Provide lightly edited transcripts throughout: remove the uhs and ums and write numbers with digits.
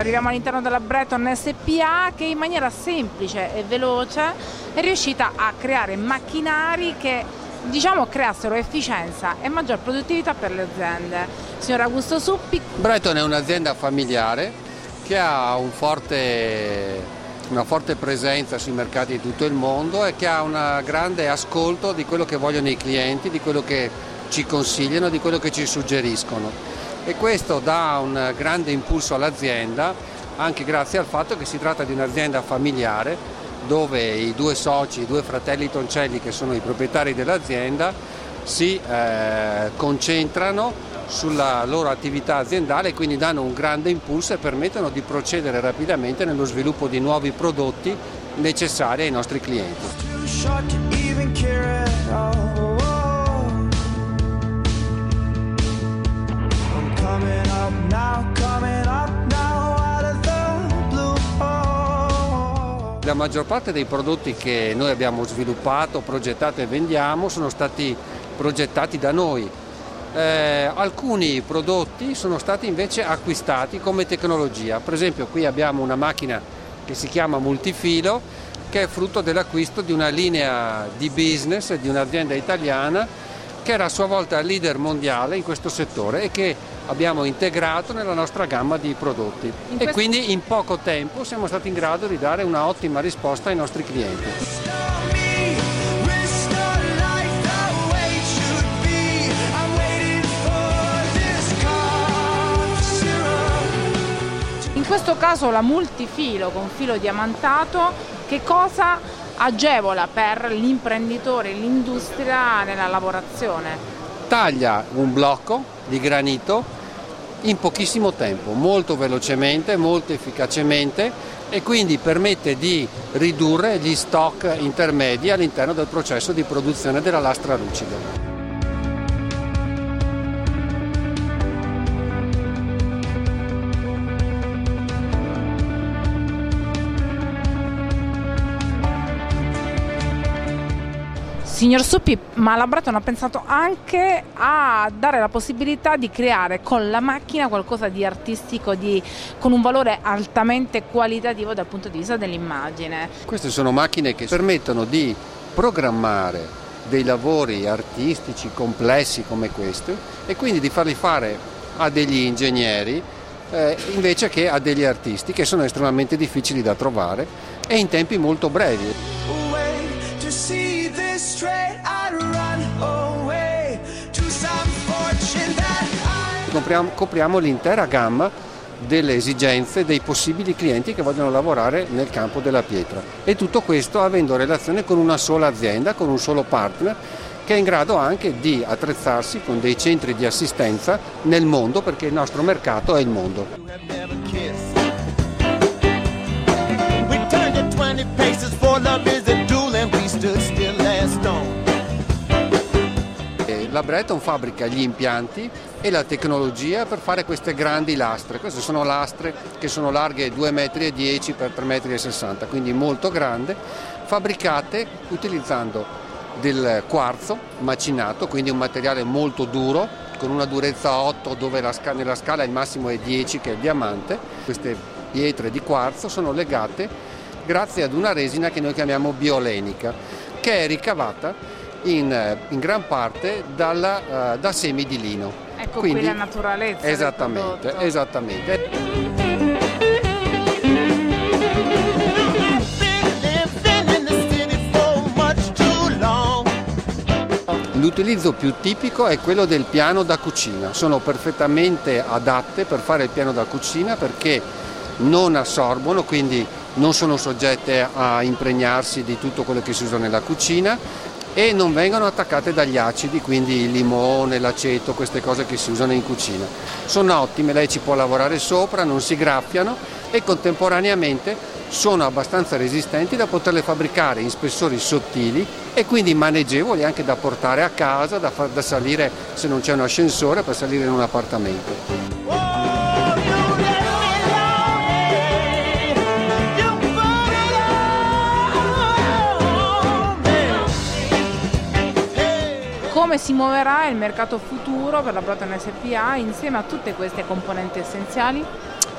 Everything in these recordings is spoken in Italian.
arriviamo all'interno della Breton SpA, che in maniera semplice e veloce è riuscita a creare macchinari che, diciamo, creassero efficienza e maggior produttività per le aziende. Signor Augusto Suppi. Breton è un'azienda familiare che ha una forte presenza sui mercati di tutto il mondo e che ha un grande ascolto di quello che vogliono i clienti, di quello che ci consigliano, di quello che ci suggeriscono. E questo dà un grande impulso all'azienda, anche grazie al fatto che si tratta di un'azienda familiare dove i due soci, i due fratelli Toncelli, che sono i proprietari dell'azienda, si concentrano sulla loro attività aziendale e quindi danno un grande impulso e permettono di procedere rapidamente nello sviluppo di nuovi prodotti necessari ai nostri clienti. La maggior parte dei prodotti che noi abbiamo sviluppato, progettato e vendiamo sono stati progettati da noi. Alcuni prodotti sono stati invece acquistati come tecnologia. Per esempio qui abbiamo una macchina che si chiama Multifilo, che è frutto dell'acquisto di una linea di business di un'azienda italiana che era a sua volta leader mondiale in questo settore e che abbiamo integrato nella nostra gamma di prodotti. E quindi in poco tempo siamo stati in grado di dare una ottima risposta ai nostri clienti. In questo caso la Multifilo con filo diamantato, che cosa agevola per l'imprenditore e l'industria nella lavorazione? Taglia un blocco di granito in pochissimo tempo, molto velocemente, molto efficacemente, e quindi permette di ridurre gli stock intermedi all'interno del processo di produzione della lastra lucida. Signor Suppi, ma la Breton ha pensato anche a dare la possibilità di creare con la macchina qualcosa di artistico, con un valore altamente qualitativo dal punto di vista dell'immagine. Queste sono macchine che permettono di programmare dei lavori artistici complessi come questo e quindi di farli fare a degli ingegneri invece che a degli artisti, che sono estremamente difficili da trovare e in tempi molto brevi. Copriamo l'intera gamma delle esigenze dei possibili clienti che vogliono lavorare nel campo della pietra, e tutto questo avendo relazione con una sola azienda, con un solo partner, che è in grado anche di attrezzarsi con dei centri di assistenza nel mondo, perché il nostro mercato è il mondo. La Breton fabbrica gli impianti e la tecnologia per fare queste grandi lastre. Queste sono lastre che sono larghe 2,10 metri x 3,60 metri, quindi molto grande, fabbricate utilizzando del quarzo macinato, quindi un materiale molto duro, con una durezza 8 dove nella scala il massimo è 10, che è il diamante. Queste pietre di quarzo sono legate grazie ad una resina che noi chiamiamo biolenica, che è ricavata in gran parte da semi di lino. Ecco, quindi, qui la naturalezza. Esattamente, esattamente. L'utilizzo più tipico è quello del piano da cucina. Sono perfettamente adatte per fare il piano da cucina perché non assorbono, quindi non sono soggette a impregnarsi di tutto quello che si usa nella cucina, e non vengono attaccate dagli acidi, quindi il limone, l'aceto, queste cose che si usano in cucina. Sono ottime, lei ci può lavorare sopra, non si graffiano e contemporaneamente sono abbastanza resistenti da poterle fabbricare in spessori sottili e quindi maneggevoli anche da portare a casa, da salire se non c'è un ascensore, per salire in un appartamento. Come si muoverà il mercato futuro per la Breton SpA insieme a tutte queste componenti essenziali?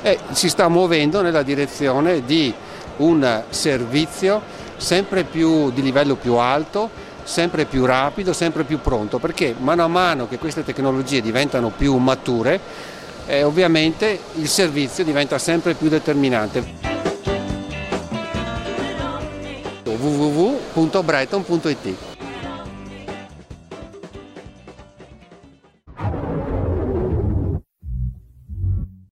e si sta muovendo nella direzione di un servizio sempre più di livello più alto, sempre più rapido, sempre più pronto, perché mano a mano che queste tecnologie diventano più mature, ovviamente il servizio diventa sempre più determinante. www.breton.it